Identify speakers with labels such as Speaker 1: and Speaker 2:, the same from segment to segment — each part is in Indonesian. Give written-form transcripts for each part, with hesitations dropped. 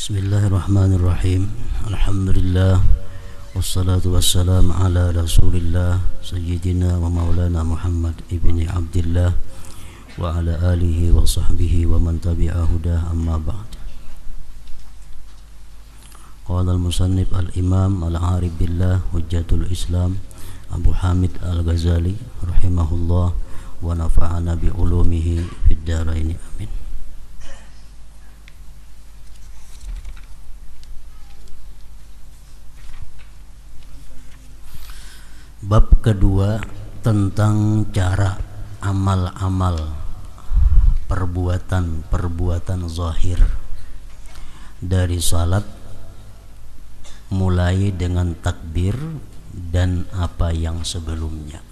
Speaker 1: Bismillahirrahmanirrahim. Alhamdulillah wassalatu wassalamu ala Rasulillah sayyidina wa maulana Muhammad ibni Abdillah wa ala alihi wa sahbihi wa man tabi'a hudah, amma ba'd. Qala al-musannif al-imam al-arif billah hujjatul Islam Abu Hamid al-Ghazali rahimahullah wa nafa'ana bi ulumihi fid dharain, amin. Bab kedua tentang cara amal-amal perbuatan zahir dari salat, mulai dengan takbir dan apa yang sebelumnya.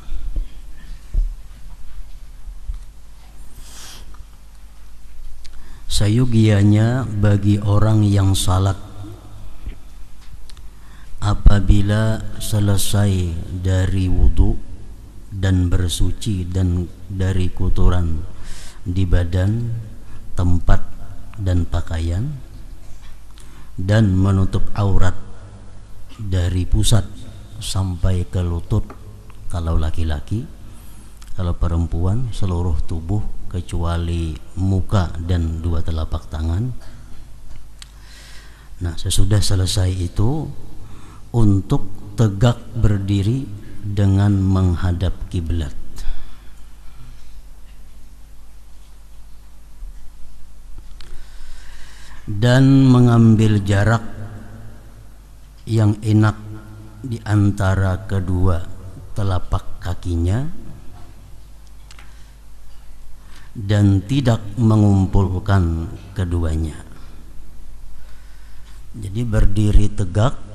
Speaker 1: Sayugianya bagi orang yang salat apabila selesai dari wudu dan bersuci dan dari kotoran di badan, tempat dan pakaian, dan menutup aurat dari pusat sampai ke lutut kalau laki-laki, kalau perempuan seluruh tubuh kecuali muka dan dua telapak tangan. Nah, sesudah selesai itu untuk tegak berdiri dengan menghadap kiblat. Dan mengambil jarak yang enak di antara kedua telapak kakinya dan tidak mengumpulkan keduanya. Jadi berdiri tegak,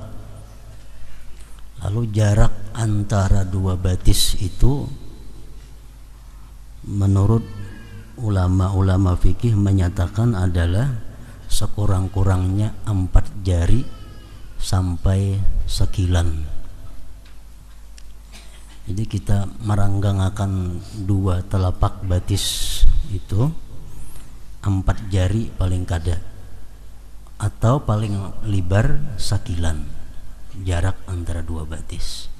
Speaker 1: lalu jarak antara dua batis itu menurut ulama-ulama fikih menyatakan adalah sekurang-kurangnya 4 jari sampai sekilan. Jadi kita meranggangakan dua telapak batis itu 4 jari paling kada, atau paling lebar sekilan jarak antara dua batis.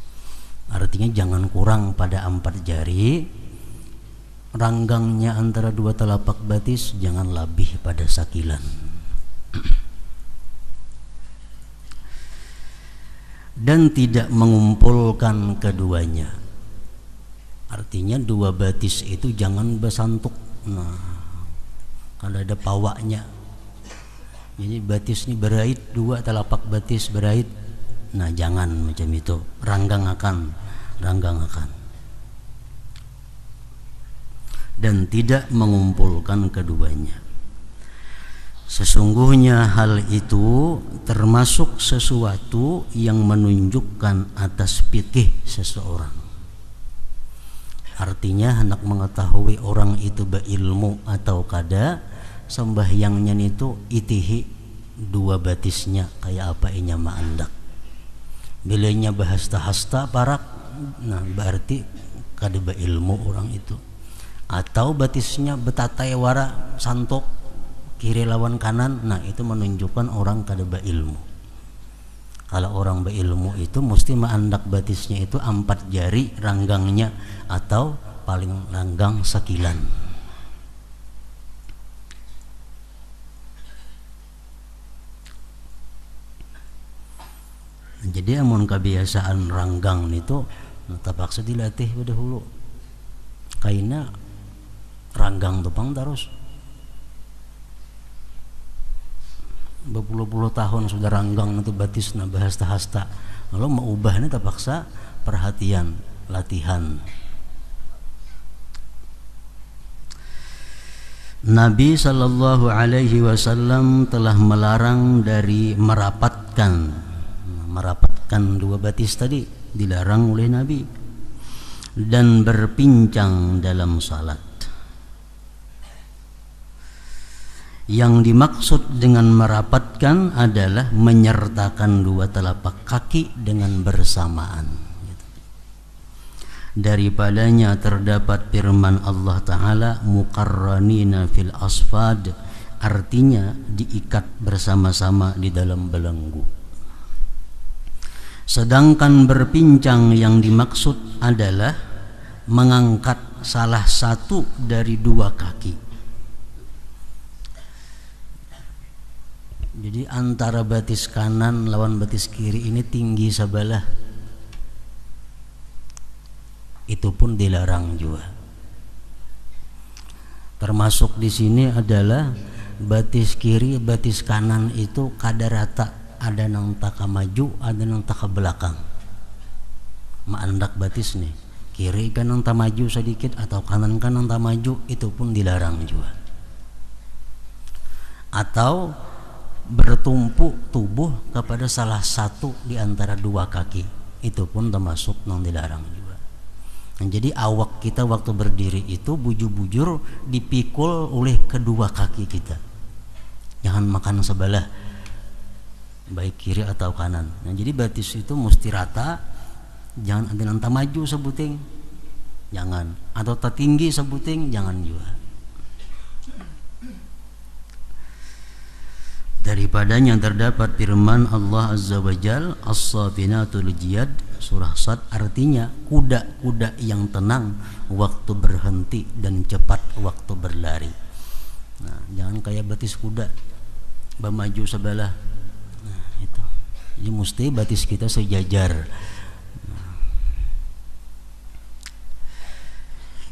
Speaker 1: Artinya jangan kurang pada 4 jari, ranggangnya antara dua telapak batis jangan lebih pada sakilan. Dan tidak mengumpulkan keduanya. Artinya dua batis itu jangan bersantuk. Nah, kalau ada pawaknya, jadi batis ini berait, dua telapak batis berait. Nah, jangan macam itu, ranggangakan. Dan tidak mengumpulkan keduanya. Sesungguhnya hal itu termasuk sesuatu yang menunjukkan atas fikih seseorang. Artinya hendak mengetahui orang itu berilmu atau kada, sembahyangnya itu itihi dua batisnya kayak apa inya ma'andak. Bilanya bahasta-hasta parak, nah berarti kada berilmu orang itu. Atau batisnya betatai wara santok kiri lawan kanan, nah itu menunjukkan orang kada berilmu. Kalau orang berilmu itu mesti ma'andak batisnya itu 4 jari ranggangnya, atau paling ranggang sekilan. Jadi amun kebiasaan ranggang itu terpaksa dilatih dahulu. Kaina ranggang tupang terus. Berpuluh-puluh tahun sudah ranggang itu batis na bahasta-hasta. Lalu mau ubahnya terpaksa perhatian, latihan. Nabi sallallahu alaihi wasallam telah melarang dari merapatkan dua batis tadi, dilarang oleh Nabi. Dan berpincang dalam salat. Yang dimaksud dengan merapatkan adalah menyertakan dua telapak kaki dengan bersamaan. Daripadanya terdapat firman Allah Ta'ala, muqarranina fil asfad, artinya diikat bersama-sama di dalam belenggu. Sedangkan berpincang yang dimaksud adalah mengangkat salah satu dari dua kaki. Jadi antara batis kanan lawan batis kiri ini tinggi sebelah, itu pun dilarang juga. Termasuk di sini adalah batis kiri, batis kanan itu kada rata, ada nang taka maju, ada nang taka belakang. Maandak batis nih, kiri kan nang tak maju sedikit atau kanan kan nang tak maju, itu pun dilarang juga. Atau bertumpu tubuh kepada salah satu di antara dua kaki, itu pun termasuk nang dilarang juga. Nah, jadi awak kita waktu berdiri itu bujur-bujur dipikul oleh kedua kaki kita. Jangan makan sebelah, baik kiri atau kanan. Nah, jadi batis itu mesti rata, jangan ada nang maju sebuting, jangan, atau tertinggi sebuting, jangan juga. Daripadanya terdapat firman Allah Azza wa Jal, As-Safinatul Jiyad, surah Sad, artinya kuda-kuda yang tenang waktu berhenti dan cepat waktu berlari. Nah, jangan kayak batis kuda bermaju sebelah. Nah, itu. Jadi mesti batis kita sejajar.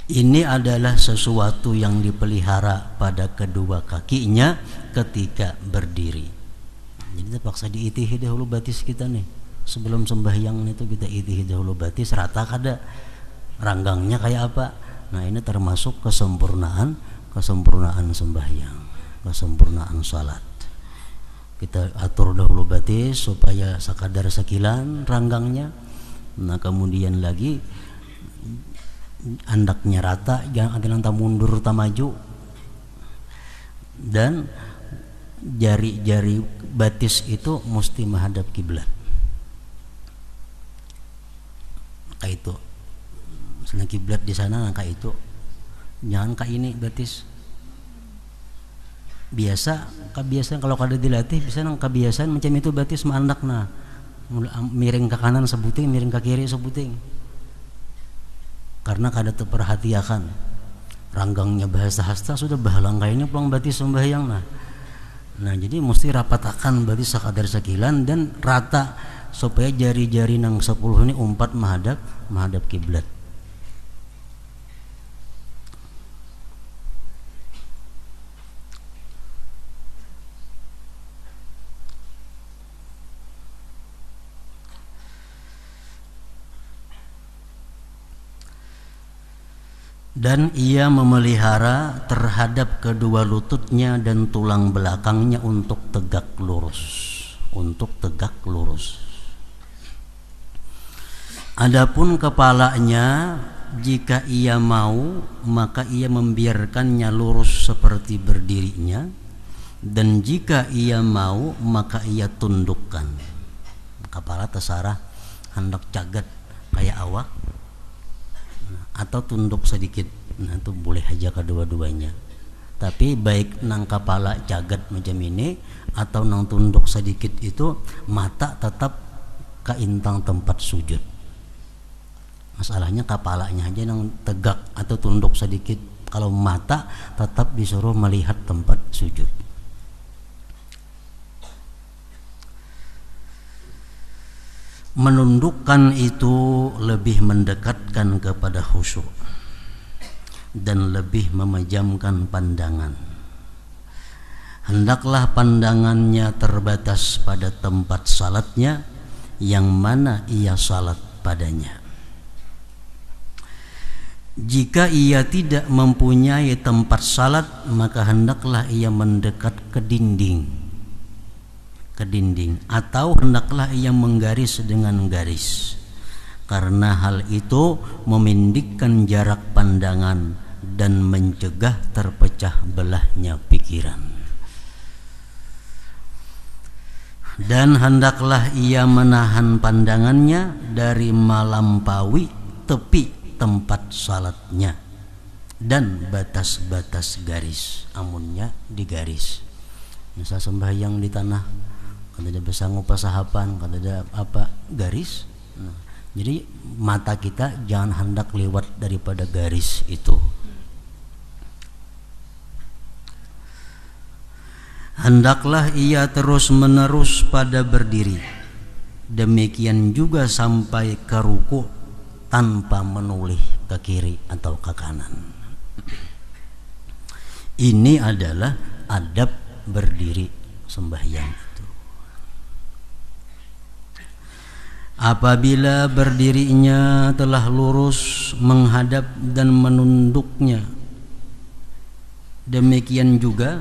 Speaker 1: Ini adalah sesuatu yang dipelihara pada kedua kakinya ketika berdiri. Jadi terpaksa diitihi dahulu batis kita nih. Sebelum sembahyang itu kita itihi dahulu batis, rata kada, ranggangnya kayak apa. Nah, ini termasuk kesempurnaan sembahyang, kesempurnaan salat. Kita atur dahulu batis supaya sekadar sekilan ranggangnya. Nah, kemudian lagi andaknya rata, jangan ada yang mundur tak maju, dan jari-jari batis itu mesti menghadap kiblat. Kayak itu, misalnya kiblat di sana, kayak itu, jangan kayak ini batis. Kebiasaan kalau kada dilatih bisa nang kebiasaan macam itu batis mandak, nah miring ke kanan sebuting, miring ke kiri sebuting. Karena kada terperhatiakan ranggangnya bahasa hasta sudah bahalang kayaknya pulang batis sembahyang. Nah jadi mesti rapatakan batis sekadar sekilan dan rata supaya jari-jari nang 10 ini umpat menghadap kiblat. Dan ia memelihara terhadap kedua lututnya dan tulang belakangnya untuk tegak lurus. Adapun kepalanya, jika ia mau maka ia membiarkannya lurus seperti berdirinya, dan jika ia mau maka ia tundukkan. Kepala terserah, hendak cagat kayak awak atau tunduk sedikit, nah itu boleh aja kedua-duanya. Tapi baik nang kepala cagat macam ini atau nang tunduk sedikit itu, mata tetap keintang tempat sujud. Masalahnya kepalanya aja nang tegak atau tunduk sedikit, kalau mata tetap disuruh melihat tempat sujud. Menundukkan itu lebih mendekatkan kepada khusyuk dan lebih memejamkan pandangan. Hendaklah pandangannya terbatas pada tempat salatnya yang mana ia salat padanya. Jika ia tidak mempunyai tempat salat, maka hendaklah ia mendekat ke dinding atau hendaklah ia menggaris dengan garis, karena hal itu memendikkan jarak pandangan dan mencegah terpecah belahnya pikiran. Dan hendaklah ia menahan pandangannya dari melampaui tepi tempat salatnya, dan batas-batas garis, amunnya di garis. Misal sembahyang di tanah, kada ada besangu pasahapan, kada ada apa garis. Nah, jadi mata kita jangan hendak lewat daripada garis itu. Hendaklah ia terus menerus pada berdiri, demikian juga sampai ke ruku tanpa menoleh ke kiri atau ke kanan. Ini adalah adab berdiri sembahyang itu. Apabila berdirinya telah lurus menghadap dan menunduknya, demikian juga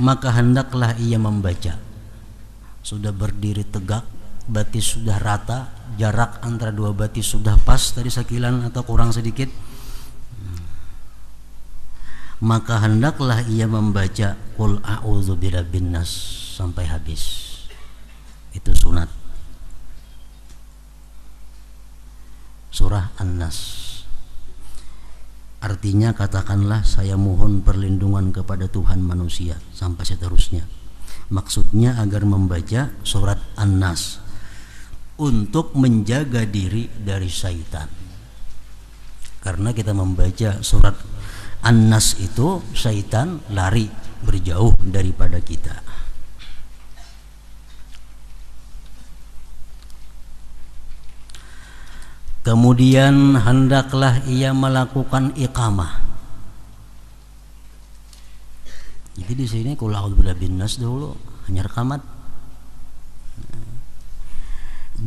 Speaker 1: maka hendaklah ia membaca. Sudah berdiri tegak, batis sudah rata, jarak antara dua batis sudah pas tadi sekilan atau kurang sedikit, maka hendaklah ia membaca Qul a'udzu birabbin nas sampai habis. Itu sunat. Surah An-Nas. Artinya katakanlah saya mohon perlindungan kepada Tuhan manusia sampai seterusnya. Maksudnya agar membaca surat An-Nas untuk menjaga diri dari syaitan. Karena kita membaca surat An-Nas itu syaitan lari berjauh daripada kita. Kemudian hendaklah ia melakukan iqamah. Jadi di sini qul a'udzu birabbin nas dulu hanya rekamat.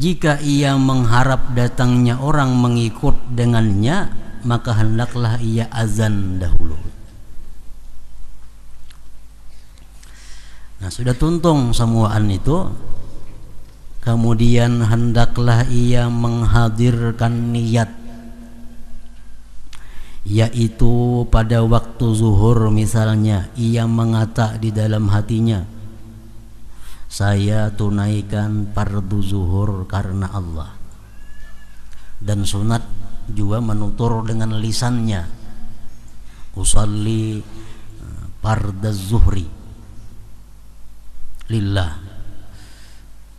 Speaker 1: Jika ia mengharap datangnya orang mengikut dengannya, maka hendaklah ia azan dahulu. Nah, sudah tuntung semuaan itu. Kemudian hendaklah ia menghadirkan niat, yaitu pada waktu zuhur misalnya ia mengata di dalam hatinya, saya tunaikan fardu zuhur karena Allah. Dan sunat juga menutur dengan lisannya, usalli fardaz zuhri lillah,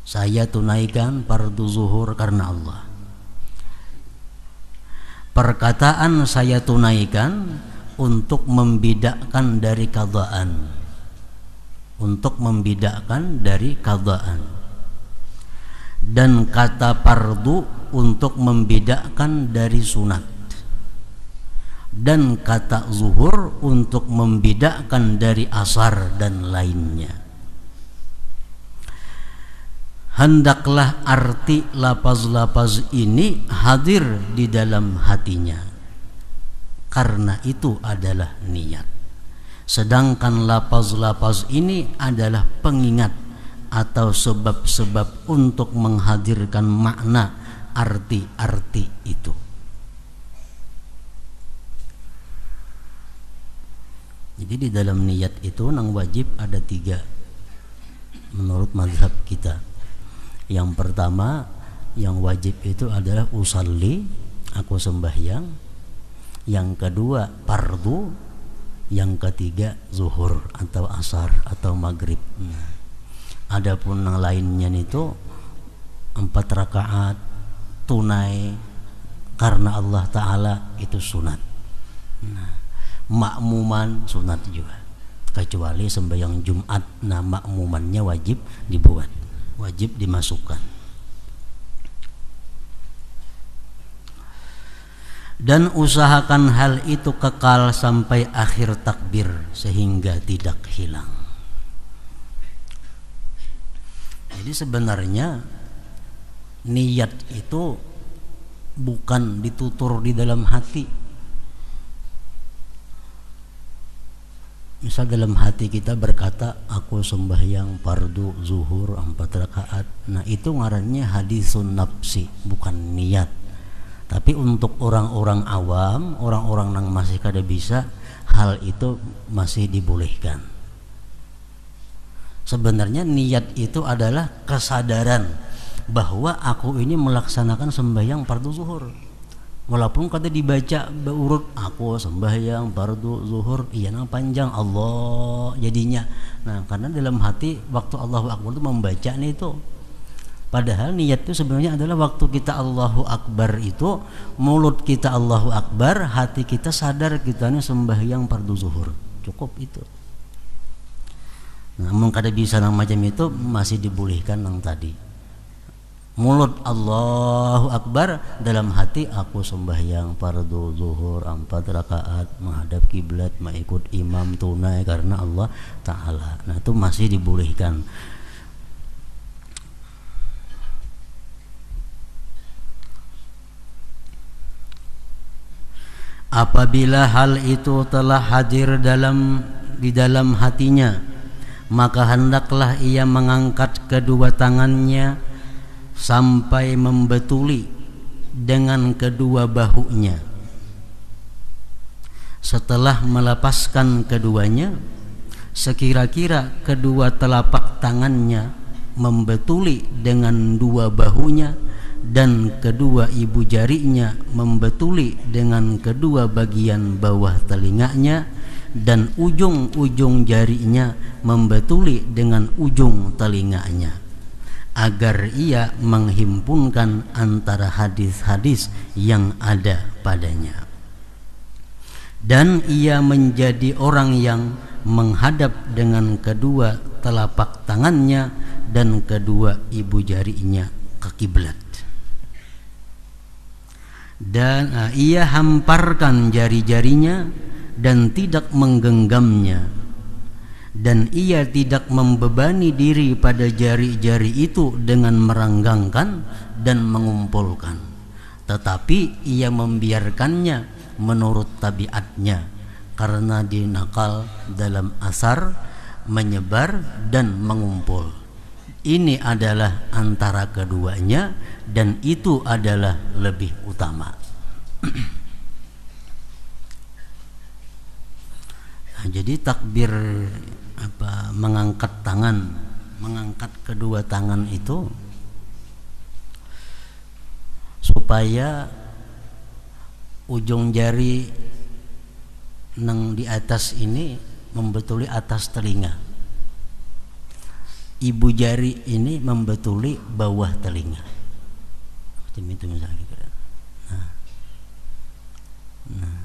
Speaker 1: saya tunaikan fardu zuhur karena Allah. Perkataan saya tunaikan untuk membedakan dari qadaan, untuk membedakan dari qadaan, dan kata fardu untuk membedakan dari sunat, dan kata zuhur untuk membedakan dari asar dan lainnya. Hendaklah arti lapaz-lapaz ini hadir di dalam hatinya, karena itu adalah niat. Sedangkan lapaz-lapaz ini adalah pengingat atau sebab-sebab untuk menghadirkan makna arti-arti itu. Jadi di dalam niat itu nang wajib ada 3 menurut mazhab kita. Yang pertama yang wajib itu adalah usalli, aku sembahyang. Yang kedua fardu. Yang ketiga zuhur atau asar atau maghrib. Adapun yang lainnya itu 4 rakaat tunai karena Allah Ta'ala itu sunat. Makmuman sunat juga, kecuali sembahyang Jumat. Nah, makmumannya wajib dibuat, wajib dimasukkan. Dan usahakan hal itu kekal sampai akhir takbir sehingga tidak hilang. Jadi sebenarnya niat itu bukan ditutur di dalam hati. Misal dalam hati kita berkata aku sembahyang fardu zuhur 4 rakaat. Nah, itu ngarannya hadisun nafsi, bukan niat. Tapi untuk orang-orang awam, orang-orang yang masih kada bisa, hal itu masih dibolehkan. Sebenarnya niat itu adalah kesadaran bahwa aku ini melaksanakan sembahyang fardu zuhur. walaupun kata dibaca berurut, aku sembahyang fardu zuhur, iya nang panjang Allah jadinya. Nah, karena dalam hati waktu Allahu Akbar itu membaca nih itu. Padahal niat itu sebenarnya adalah waktu kita Allahu Akbar itu, mulut kita Allahu Akbar, hati kita sadar kita ini sembahyang fardu zuhur. Cukup itu. Namun kada bisa nang macam itu masih dibolehkan nang tadi. Mulut Allahu Akbar, dalam hati aku sembahyang fardu zuhur 4 rakaat menghadap kiblat, mengikut imam tunai karena Allah Ta'ala. Nah, itu masih dibolehkan. Apabila hal itu telah hadir di dalam hatinya, maka hendaklah ia mengangkat kedua tangannya sampai membetuli dengan kedua bahunya. Setelah melepaskan keduanya, sekira-kira kedua telapak tangannya membetuli dengan dua bahunya dan kedua ibu jarinya membetuli dengan kedua bagian bawah telinganya dan ujung-ujung jarinya membetuli dengan ujung telinganya, agar ia menghimpunkan antara hadis-hadis yang ada padanya, dan ia menjadi orang yang menghadap dengan kedua telapak tangannya dan kedua ibu jarinya ke kiblat, dan ia hamparkan jari-jarinya dan tidak menggenggamnya, dan ia tidak membebani diri pada jari-jari itu dengan merenggangkan dan mengumpulkan, tetapi ia membiarkannya menurut tabiatnya, karena dinakal dalam asar, menyebar dan mengumpul. Ini adalah antara keduanya dan itu adalah lebih utama. Nah, jadi takbir mengangkat tangan, mengangkat kedua tangan itu supaya ujung jari nang di atas ini membetuli atas telinga, ibu jari ini membetuli bawah telinga. Itu misalnya gitu. Nah,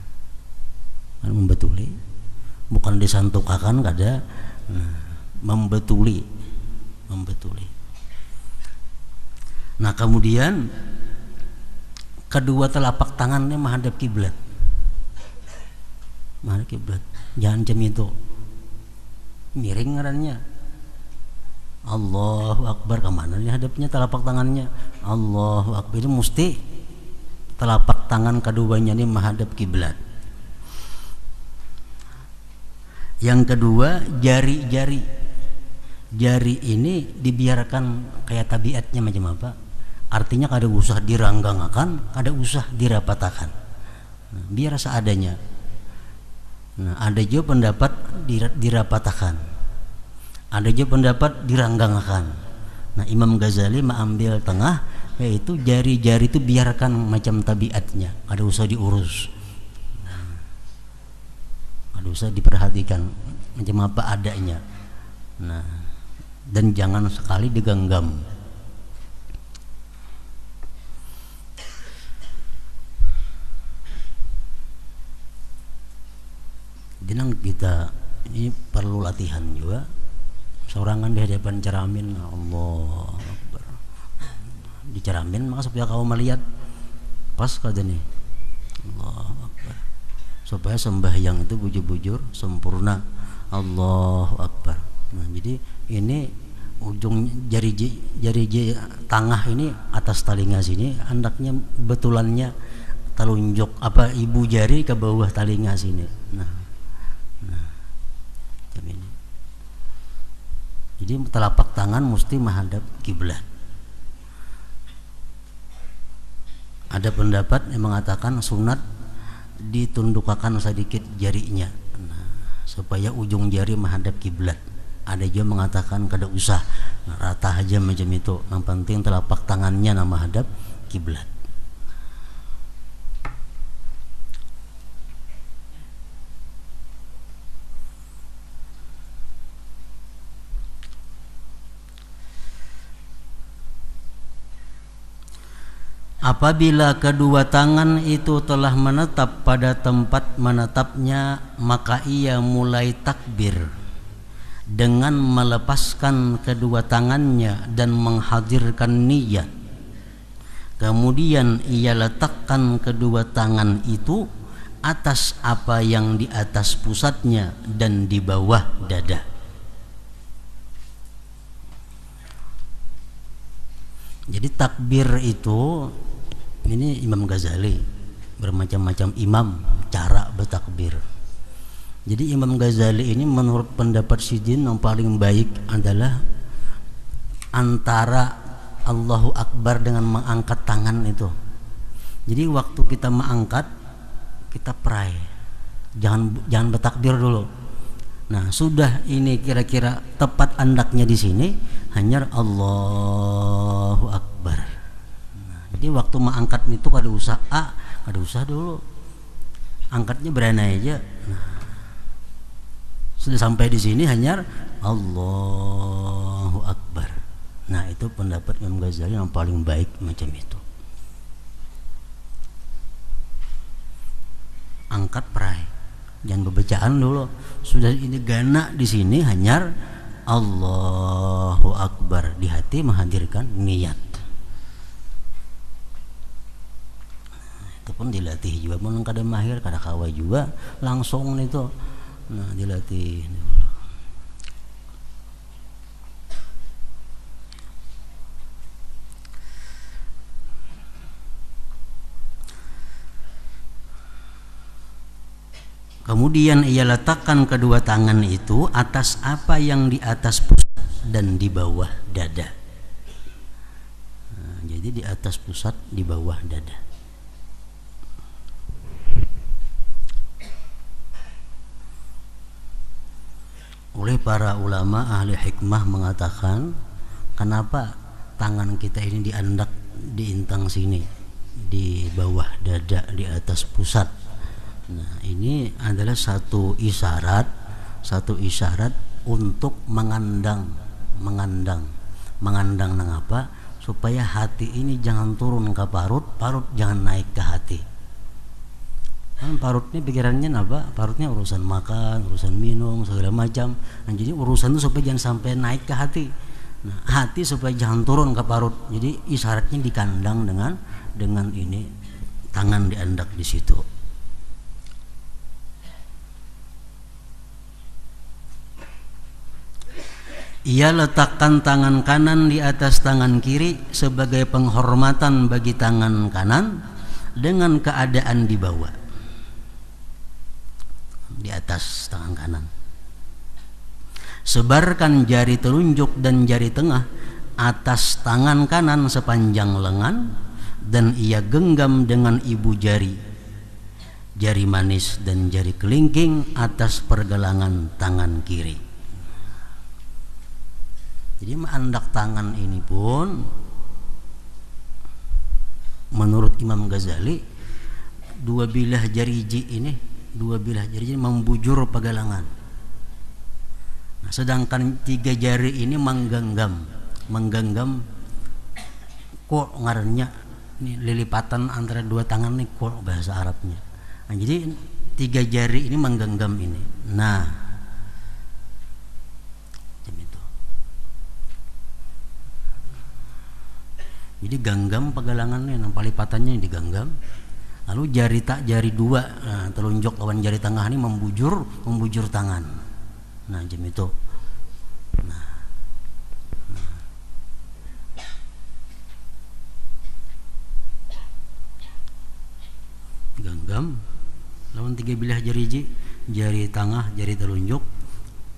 Speaker 1: membetuli, bukan disantukakan, kada. Membetuli. Nah, kemudian kedua telapak tangannya menghadap kiblat. Menghadap kiblat. Jangan jam itu miring ngarannya. Allahu Akbar, kemana nih hadapnya telapak tangannya? Allahu Akbar, itu mesti telapak tangan keduanya ini menghadap kiblat. Yang kedua, jari ini dibiarkan kayak tabiatnya macam apa? Artinya kada usah diranggangakan, kada usah dirapatakan. Nah, biar seadanya. Nah, ada juga pendapat dirapatakan, ada juga pendapat diranggangakan. Nah, Imam Ghazali mengambil tengah, yaitu jari-jari itu biarkan macam tabiatnya, kada usah diurus, kada usah diperhatikan macam apa adanya. Nah, dan jangan sekali digenggam. Jadi kita ini perlu latihan juga. Seorangan di hadapan ceramin, Allah Akbar, diceramin, maka supaya kau melihat pas kada nih, Allah Akbar, supaya sembahyang itu bujur-bujur sempurna, Allahu Akbar. Nah, jadi ini ujung jari tengah ini atas telinga sini, hendaknya betulannya telunjuk ibu jari ke bawah telinga sini. Nah, ini. Jadi telapak tangan mesti menghadap kiblat. Ada pendapat yang mengatakan sunat ditundukkan sedikit jarinya, supaya ujung jari menghadap kiblat. Ada juga mengatakan kada usah, rata aja macam itu. Yang penting telapak tangannya menghadap kiblat. Apabila kedua tangan itu telah menetap pada tempat menetapnya, maka ia mulai takbir dengan melepaskan kedua tangannya dan menghadirkan niat. Kemudian ia letakkan kedua tangan itu atas apa yang di atas pusatnya dan di bawah dada. Jadi takbir itu, ini Imam Ghazali, bermacam-macam imam cara bertakbir. Jadi Imam Ghazali ini menurut pendapat Sidin yang paling baik adalah antara Allahu Akbar dengan mengangkat tangan itu. Jadi waktu kita mengangkat, kita pray, jangan bertakbir dulu. Nah, sudah ini kira-kira tepat andaknya di sini, hanya Allahu Akbar. Nah, jadi waktu mengangkat itu kada usah dulu, angkatnya berani aja. Nah, sudah sampai di sini hanya Allahu Akbar. Nah, itu pendapat Imam Ghazali yang paling baik macam itu. Angkat pray, jangan bacaan dulu. Sudah ini gana di sini hanya Allahu Akbar, di hati menghadirkan niat. Nah, itu pun dilatih juga, mun kada mahir kada kawa juga langsung itu. Nah, dilatih. Kemudian ia letakkan kedua tangan itu atas apa yang di atas pusat dan di bawah dada. Nah, jadi di atas pusat, di bawah dada. Oleh para ulama ahli hikmah mengatakan, kenapa tangan kita ini diandak di intang sini, di bawah dada, di atas pusat. Nah, ini adalah satu isyarat untuk mengandang nang apa, supaya hati ini jangan turun ke parut jangan naik ke hati. Kan parut ini pikirannya apa? Parutnya urusan makan, urusan minum, segala macam. Nah, jadi urusan itu supaya jangan sampai naik ke hati. Nah, hati supaya jangan turun ke parut. Jadi isyaratnya dikandang dengan ini, tangan diandak di situ. Ia letakkan tangan kanan di atas tangan kiri sebagai penghormatan bagi tangan kanan dengan keadaan di bawah, di atas tangan kanan. Sebarkan jari telunjuk dan jari tengah atas tangan kanan sepanjang lengan, dan ia genggam dengan ibu jari, jari manis dan jari kelingking atas pergelangan tangan kiri. Jadi menandak tangan ini pun menurut Imam Ghazali, dua bilah jari ini membujur pergelangan. Nah, sedangkan tiga jari ini menggenggam kok ngarannya ini lilipatan antara dua tangan nih, kok bahasa Arabnya. Nah, jadi tiga jari ini menggenggam ini. Nah, jadi genggam pergelangannya, palipatannya digenggam. Lalu jari dua, nah, telunjuk lawan jari tengah ini membujur tangan. Nah, jam itu. Nah. Genggam lawan tiga bilah jari tengah, jari telunjuk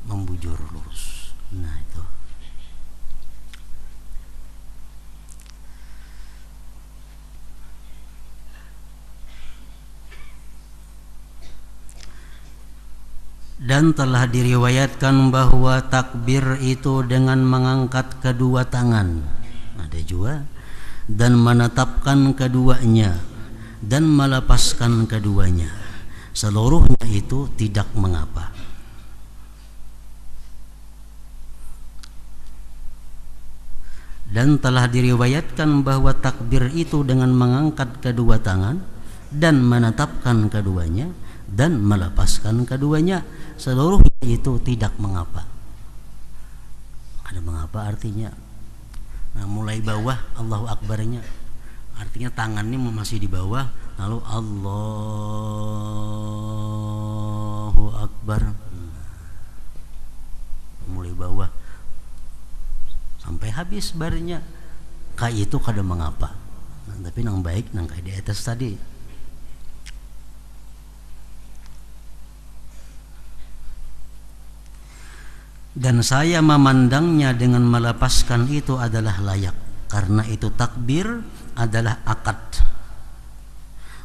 Speaker 1: membujur lurus. Nah, itu. Dan telah diriwayatkan bahwa takbir itu dengan mengangkat kedua tangan, ada juga, dan menetapkan keduanya dan melepaskan keduanya, seluruhnya itu tidak mengapa. Dan telah diriwayatkan bahwa takbir itu dengan mengangkat kedua tangan dan menetapkan keduanya dan melepaskan keduanya, seluruhnya itu tidak mengapa. Ada mengapa artinya, nah mulai bawah Allahu Akbarnya, artinya tangannya masih di bawah, lalu Allahu Akbar, mulai bawah sampai habis barnya, kayak itu kada mengapa. Nah, tapi nang baik nang kayak di atas tadi. Dan saya memandangnya dengan melepaskan itu adalah layak, karena itu takbir adalah akad.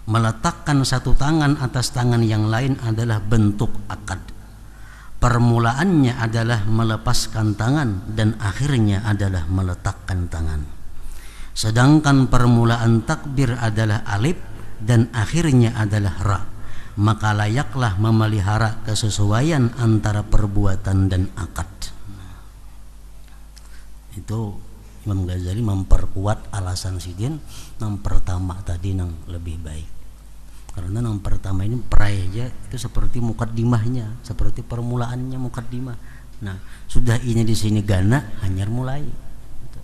Speaker 1: Meletakkan satu tangan atas tangan yang lain adalah bentuk akad. Permulaannya adalah melepaskan tangan dan akhirnya adalah meletakkan tangan. Sedangkan permulaan takbir adalah alif dan akhirnya adalah ra. Maka layaklah memelihara kesesuaian antara perbuatan dan akad. Itu Imam Ghazali memperkuat alasan Sidin yang pertama tadi yang lebih baik. Karena yang pertama ini praeja itu seperti mukaddimahnya, seperti permulaannya mukaddimah. Nah, sudah ini di sini gana hanyar mulai. Gitu.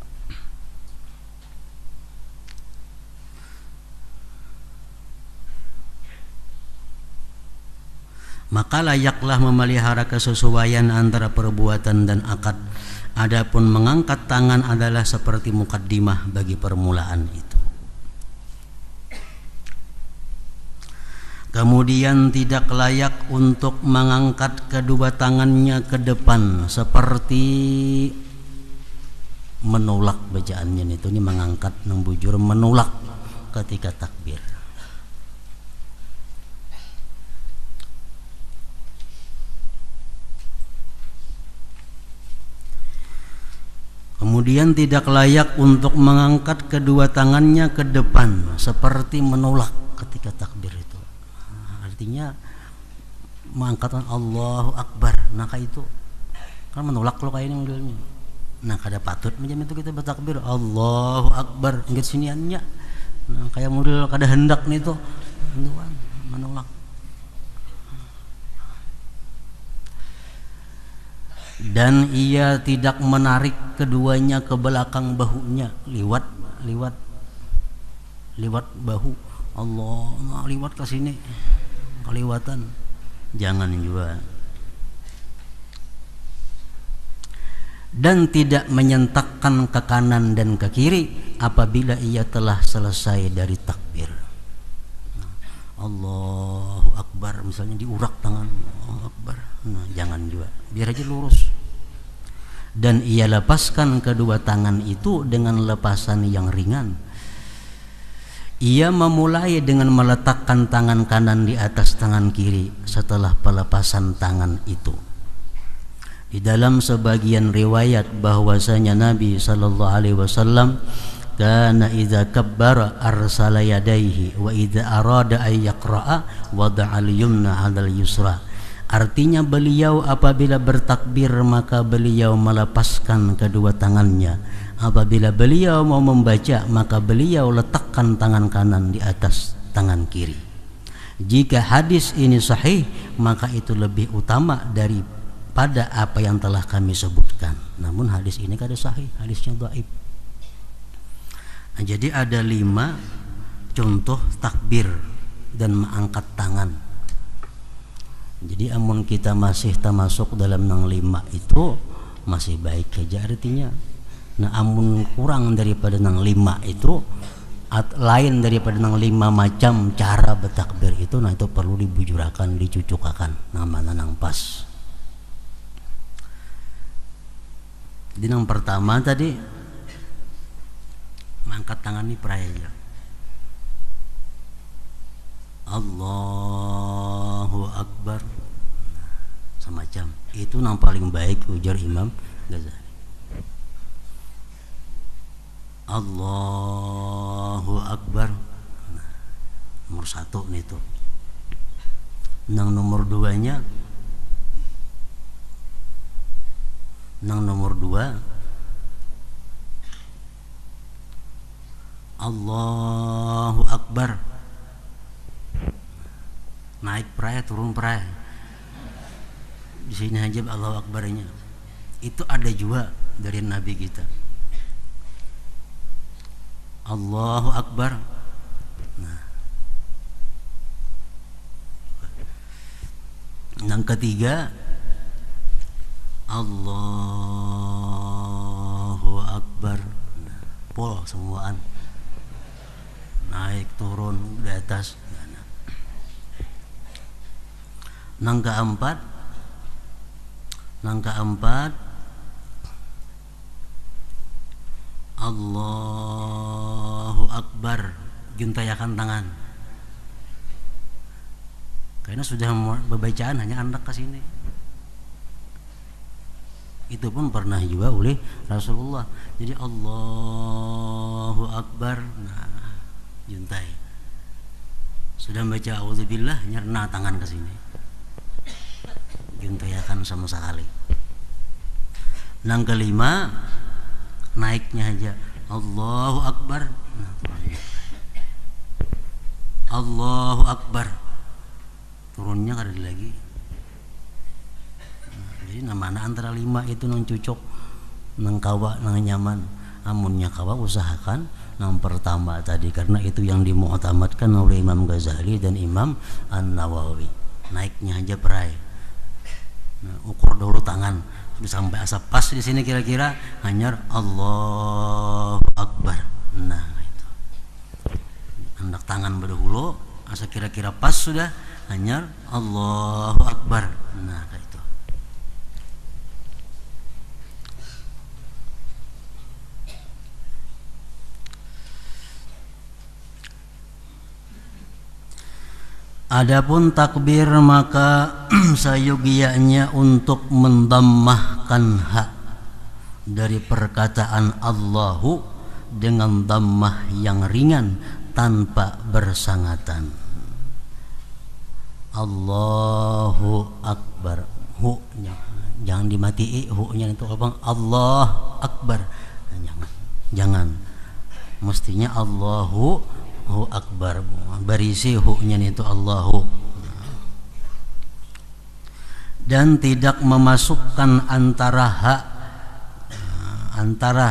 Speaker 1: Maka layaklah memelihara kesesuaian antara perbuatan dan akad. Adapun mengangkat tangan adalah seperti mukaddimah bagi permulaan itu. Kemudian tidak layak untuk mengangkat kedua tangannya ke depan seperti menolak bacaannya itu, ini mengangkat membujur menolak ketika takbir. Kemudian tidak layak untuk mengangkat kedua tangannya ke depan seperti menolak ketika takbir itu. Artinya mengangkatkan Allahu Akbar, nah kayak itu kan menolak lo kayak ini modelnya. Nah kada patut macam itu kita bertakbir Allahu Akbar ingat siniannya. Nah kayak model kada hendak nih tuh menolak. Dan ia tidak menarik keduanya ke belakang bahunya, liwat bahu Allah, nah, liwat ke sini keliwatan, jangan juga. Dan tidak menyentakkan ke kanan dan ke kiri apabila ia telah selesai dari takbir. Allahu Akbar misalnya diurak tangan Allahu Akbar, nah jangan juga, biar aja lurus. Dan ia lepaskan kedua tangan itu dengan lepasan yang ringan. Ia memulai dengan meletakkan tangan kanan di atas tangan kiri setelah pelepasan tangan itu. Di dalam sebagian riwayat bahwasanya Nabi sallallahu alaihi wasallam kana idza kabbara arsala yadayhi wa idza arada ay yaqra'a wada'a al-yumna 'alal yusra. Artinya beliau apabila bertakbir maka beliau melepaskan kedua tangannya. Apabila beliau mau membaca maka beliau letakkan tangan kanan di atas tangan kiri. Jika hadis ini sahih maka itu lebih utama daripada apa yang telah kami sebutkan. Namun hadis ini kada sahih, hadisnya dhaif. Nah, jadi ada 5 contoh takbir dan mengangkat tangan. Jadi amun kita masih termasuk dalam nang 5 itu masih baik saja artinya. Nah amun kurang daripada nang 5 itu lain daripada nang 5 macam cara bertakbir itu, nah itu perlu dibujurakan, dicucukakan namanya nang pas. Di nang pertama tadi mengangkat tangan ini praja Allahu Akbar semacam itu nang paling baik ujar Imam Ghazali. Allahu Akbar, nah, nomor 1 nih tuh. Nang nomor 2-nya, nang nomor 2 Allahu Akbar, naik perai turun perai, di sini aja Allahu Akbarnya. Itu ada juga dari Nabi kita. Allahu Akbar. Nah, yang ketiga Allahu Akbar. Nah, pol semuaan, naik turun di atas. Nang keempat Allahu Akbar, juntayakan tangan. Karena sudah bacaan hanya anak ke sini. Itu pun pernah juga oleh Rasulullah. Jadi Allahu Akbar, nah juntai. Sudah baca auzubillah, nyerna tangan ke sini. Juntayakan sama sekali. Yang kelima, naiknya aja Allahu Akbar. Nah, Allahu Akbar. Turunnya kada lagi. Nah, jadi namanya antara lima itu nang cucok, nang kawa, nang nyaman. Amunnya kawa usahakan yang pertama tadi, karena itu yang dimu'tamadkan oleh Imam Ghazali dan Imam An-Nawawi. Naiknya aja perai. Nah, ukur dulu tangan sudah sampai asap pas di sini kira-kira, hanyar Allahu Akbar. Nah itu hendak tangan berdahulu asa kira-kira pas sudah, hanyar Allahu Akbar. Nah kayak itu. Adapun takbir maka sayogianya untuk mendammahkan hak dari perkataan Allahu dengan dammah yang ringan tanpa bersangatan. Allahu Akbar, hu-nya jangan dimatii, hu-nya itu apa? Allah Akbar. Jangan. Mestinya Allahu Akbar, berisi hu-nya itu Allahu. Dan tidak memasukkan antara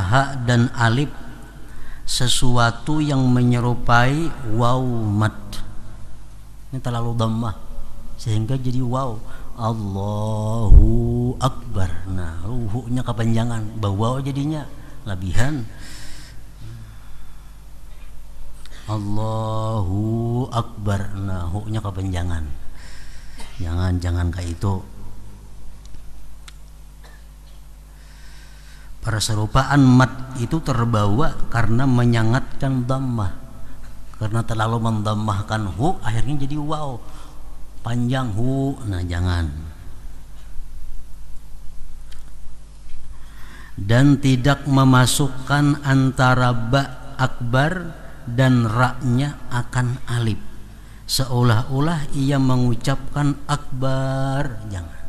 Speaker 1: hak dan alif sesuatu yang menyerupai waw mad. Ini terlalu dhammah sehingga jadi waw. Allahu Akbar. Nah, hu-nya kepanjangan, waw jadinya labihan. Allahu Akbar. Nah, hu-nya kepanjangan. Jangan kayak itu. Perserupaan mat itu terbawa karena menyangatkan dhammah. Karena terlalu mendammahkan hu, akhirnya jadi waw. Panjang hu. Nah, jangan. Dan tidak memasukkan antara ba akbar dan ra-nya akan alif, seolah-olah ia mengucapkan akbar. Jangan.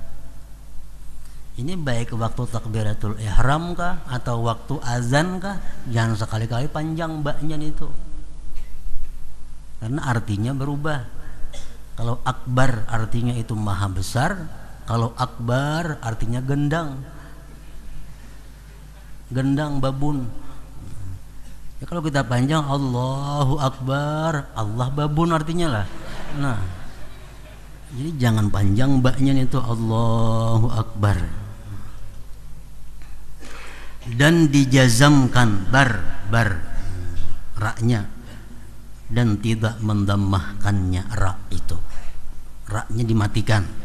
Speaker 1: Ini baik waktu takbiratul ihram kah atau waktu azan kah, jangan sekali-kali panjang ba-nya itu, karena artinya berubah. Kalau akbar artinya itu maha besar, kalau akbar artinya gendang babun. Ya, kalau kita panjang Allahu Akbar, Allah babun artinya lah. Nah, jadi jangan panjang baknya itu Allahu Akbar. Dan dijazamkan bar ra-nya, dan tidak mendammahkannya ra itu. Ra-nya dimatikan.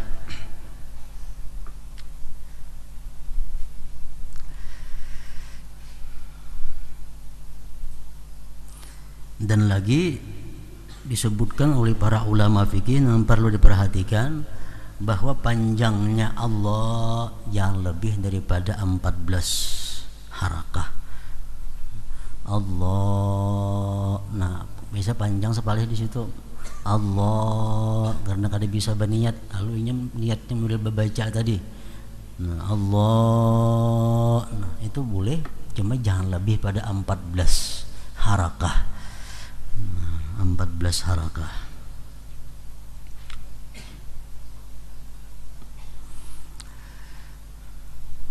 Speaker 1: Dan lagi disebutkan oleh para ulama fikih yang perlu diperhatikan, bahwa panjangnya Allah yang lebih daripada 14 harakah. Allah, nah bisa panjang sekali di situ. Allah, karena kada bisa berniat, lalu niatnya mulai membaca tadi. Nah, Allah, nah itu boleh, cuma jangan lebih pada 14 harakah. 14 harakah.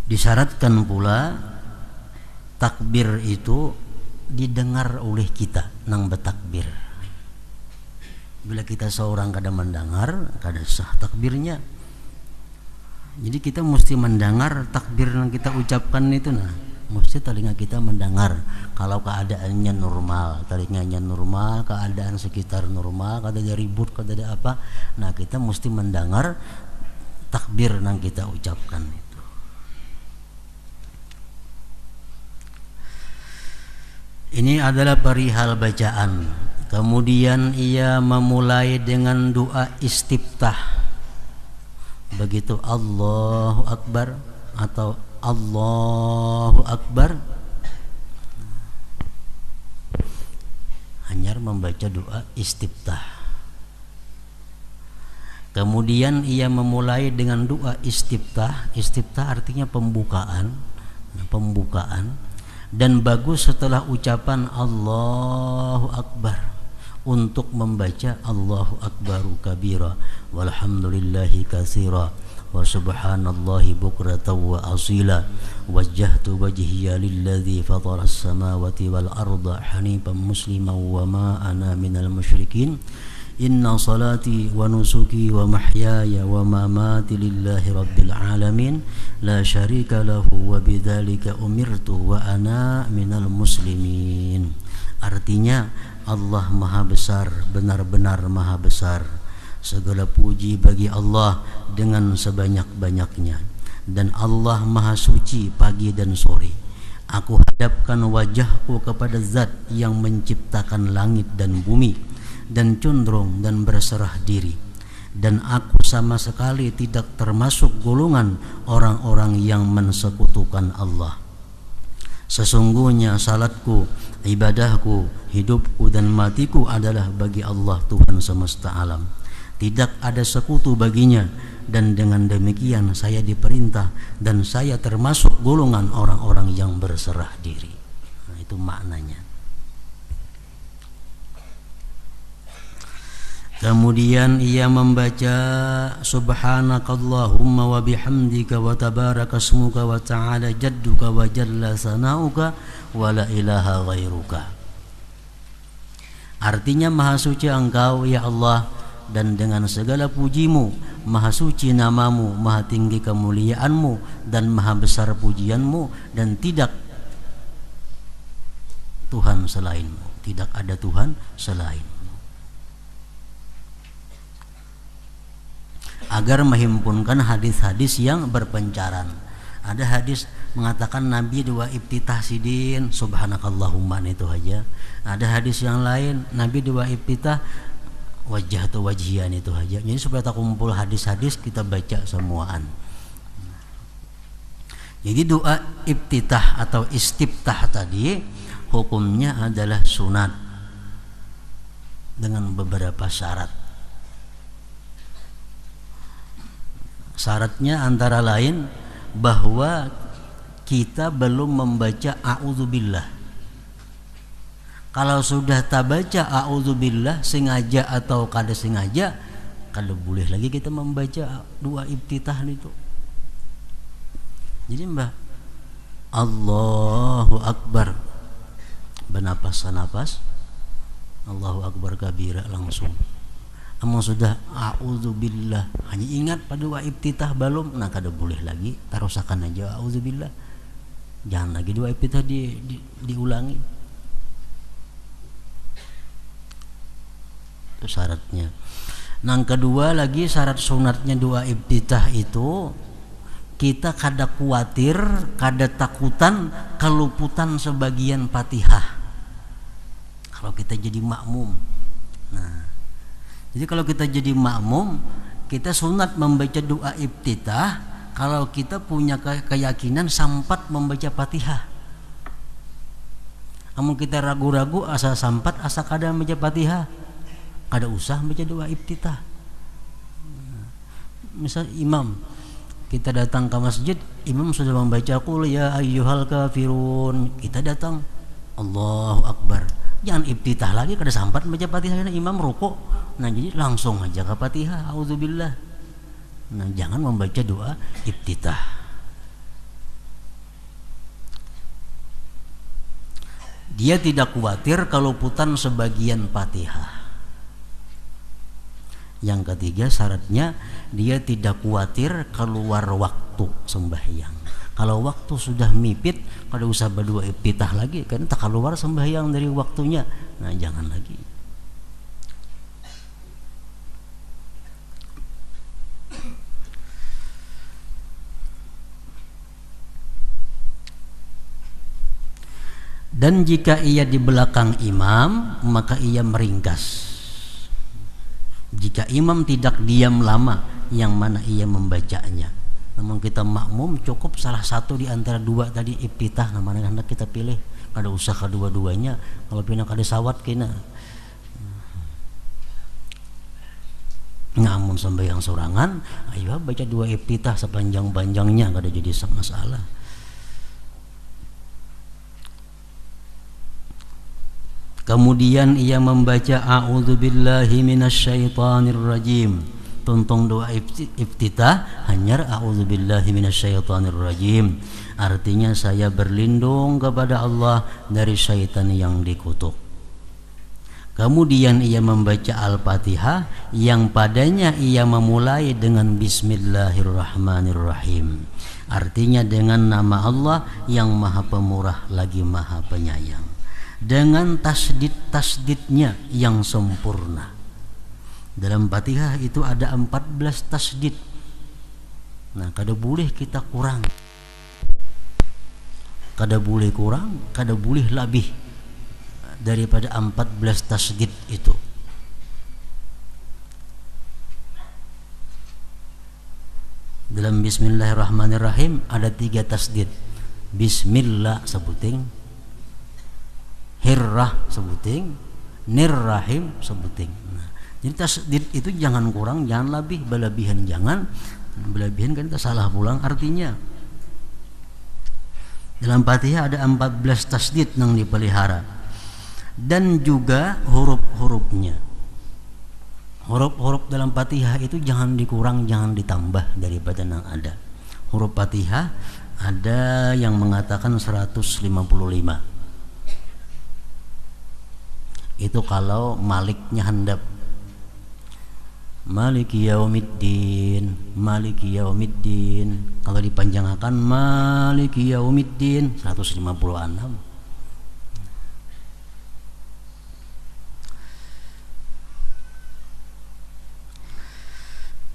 Speaker 1: Disyaratkan pula takbir itu didengar oleh kita nang bertakbir. Bila kita seorang kada mendengar, kada sah takbirnya. Jadi kita mesti mendengar takbir yang kita ucapkan itu, nah mesti telinga kita mendengar. Kalau keadaannya normal, telinganya normal, keadaan sekitar normal, kada ada ribut, kada ada apa, nah kita mesti mendengar takbir yang kita ucapkan itu. Ini adalah perihal bacaan. Kemudian ia memulai dengan doa istiftah. Begitu Allahu Akbar atau Allahu Akbar, hanya membaca doa istiftah. Kemudian ia memulai dengan doa istiftah. Istiftah artinya pembukaan. Dan bagus setelah ucapan Allahu Akbar untuk membaca Allahu Akbaru kabira walhamdulillahi katsira wa subhanallahi bukratan wa asila wajjahtu wajhiya lilladzi fatara as-samawati wal arda hanifan musliman wa ma ana minal musyrikin inna salati wa nusuki wa mahyaya wa mamati lillahi rabbil alamin la syarika lahu wa bidzalika umirtu wa ana minal muslimin. Artinya Allah maha besar, benar-benar maha besar. Segala puji bagi Allah dengan sebanyak-banyaknya. Dan Allah maha suci pagi dan sore. Aku hadapkan wajahku kepada zat yang menciptakan langit dan bumi, dan condong dan berserah diri. Dan aku sama sekali tidak termasuk golongan orang-orang yang mensekutukan Allah. Sesungguhnya salatku, ibadahku, hidupku dan matiku adalah bagi Allah Tuhan semesta alam. Tidak ada sekutu baginya, dan dengan demikian saya diperintah dan saya termasuk golongan orang-orang yang berserah diri. Nah, itu maknanya. Kemudian ia membaca subhanakallahumma wa bihamdika wa tabarakasmuka wa ta'ala jadduka wa jalla sanauka wa la ilaha ghairuka. Artinya maha suci engkau ya Allah, dan dengan segala pujimu, maha suci namamu, maha tinggi kemuliaanmu dan maha besar pujianmu, dan tidak Tuhan selainmu, tidak ada Tuhan selain. Agar menghimpunkan hadis-hadis yang berpencaran. Ada hadis mengatakan Nabi dua iftitah sidin subhanakallahumma, itu aja. Ada hadis yang lain Nabi dua iftitah wajah atau wajian, itu aja. Jadi supaya tak kumpul hadis-hadis kita baca semuaan. Jadi doa iftitah atau istiftah tadi hukumnya adalah sunat dengan beberapa syarat. Syaratnya antara lain bahwa kita belum membaca a'udzubillah. Kalau sudah tak baca a'udzubillah sengaja atau kada sengaja, kada boleh lagi kita membaca doa iftitah itu. Jadi Allahu Akbar, bernapas-napas, Allahu Akbar kabira langsung. Amun sudah a'udzubillah hanya ingat pada doa iftitah belum, nah kada boleh lagi, tarusakan aja a'udzubillah, jangan lagi doa iftitah diulangi. Itu syaratnya. Yang kedua lagi syarat sunatnya doa iftitah itu kita kada khawatir, kada takutan keluputan sebagian Fatihah kalau kita jadi makmum. Nah, jadi kalau kita jadi makmum, kita sunat membaca doa iftitah kalau kita punya keyakinan sampat membaca Fatihah. Namun kita ragu-ragu asa sampat asa kada membaca Fatihah, kada usah membaca doa iftitah. Misal imam, kita datang ke masjid, imam sudah membaca qul ya ayyuhal kafirun, kita datang Allahu Akbar, Jangan ibtitah lagi kada sampat baca Fatihah imam rukuk. Nah, jadi langsung aja ke Fatihah, auzubillah. Nah, jangan membaca doa ibtitah. Dia tidak khawatir kalau putan sebagian Fatihah. Yang ketiga syaratnya dia tidak khawatir keluar waktu sembahyang. Kalau waktu sudah mipit, kada usah berdua ibtitah lagi, kan tak keluar sembahyang dari waktunya. Nah, jangan lagi. Dan jika ia di belakang imam, maka ia meringkas. Jika imam tidak diam lama, yang mana ia membacanya. Namun kita makmum cukup salah satu di antara dua tadi ibtitah, nah mana hendak kita pilih. Kada usah kedua-duanya. Kalau pindah kada sawat kena. Ngamun sembahyang sorangan, ayo baca dua ibtitah sepanjang-panjangnya, kada jadi masalah. Kemudian ia membaca a'udzubillahi minasyaitonirrajim. Tuntung doa iftitah hanya a'udzubillahi minasyaitonirrajim. Artinya saya berlindung kepada Allah dari syaitan yang dikutuk. Kemudian ia membaca Al-Fatihah yang padanya ia memulai dengan Bismillahirrahmanirrahim. Artinya dengan nama Allah yang Maha Pemurah lagi Maha Penyayang. Dengan tasdid-tasdidnya yang sempurna. Dalam Fatihah itu ada 14 tasdid. Nah, kada boleh kita kurang. Kada boleh kurang, kada boleh lebih daripada 14 tasdid itu. Dalam Bismillahirrahmanirrahim ada 3 tasdid. Bismillah sebuting, Hirrah sebuting, Nirrahim sebuting. Jadi tasdid itu jangan kurang, jangan lebih, berlebihan jangan. Berlebihan kan kita salah pulang artinya. Dalam Fatihah ada 14 tasdid yang dipelihara. Dan juga huruf-hurufnya. Huruf-huruf dalam Fatihah itu jangan dikurang, jangan ditambah daripada yang ada. Huruf Fatihah ada yang mengatakan 155. Itu kalau maliknya handap. Maliki yaumiddin, Maliki yaumiddin. Kalau dipanjangkan Maliki yaumiddin 156.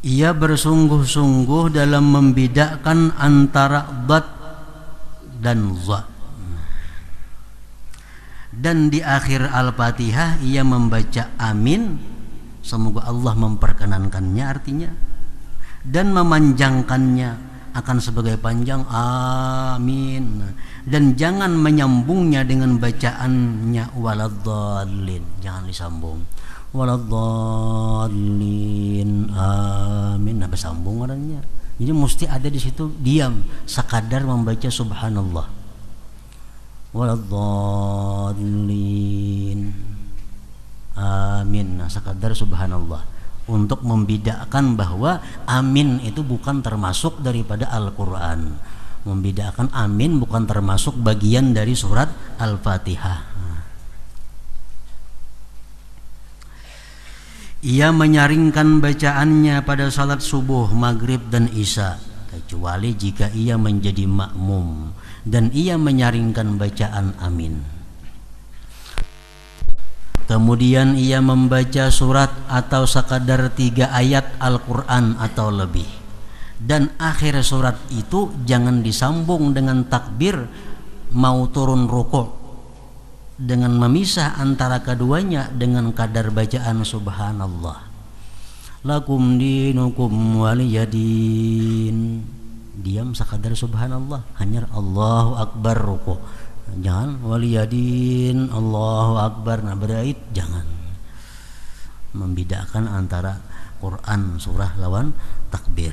Speaker 1: Ia bersungguh-sungguh dalam membedakan antara dad dan za. Dan di akhir Al-Fatihah ia membaca amin, semoga Allah memperkenankannya artinya, dan memanjangkannya akan sebagai panjang amin, dan jangan menyambungnya dengan bacaannya waladhdallin, jangan disambung waladhdallin amin, apa sambung orangnya. Jadi mesti ada di situ diam, sekadar membaca subhanallah waladhdallin amin, nah, sekadar subhanallah, untuk membedakan bahwa amin itu bukan termasuk daripada Al-Quran, membedakan amin bukan termasuk bagian dari surat Al-Fatihah. Ia menyaringkan bacaannya pada salat subuh, maghrib dan isya, kecuali jika ia menjadi makmum, dan ia menyaringkan bacaan amin. Kemudian ia membaca surat atau sekadar 3 ayat Al-Quran atau lebih. Dan akhir surat itu jangan disambung dengan takbir mau turun rukuk, dengan memisah antara keduanya dengan kadar bacaan subhanallah. Lakum dinukum waliyadin. Diam sekadar subhanallah, hanya Allahu Akbar rukuk. Jangan waliyadin Allahu Akbar, nah berait jangan. Membedakan antara Quran surah lawan takbir.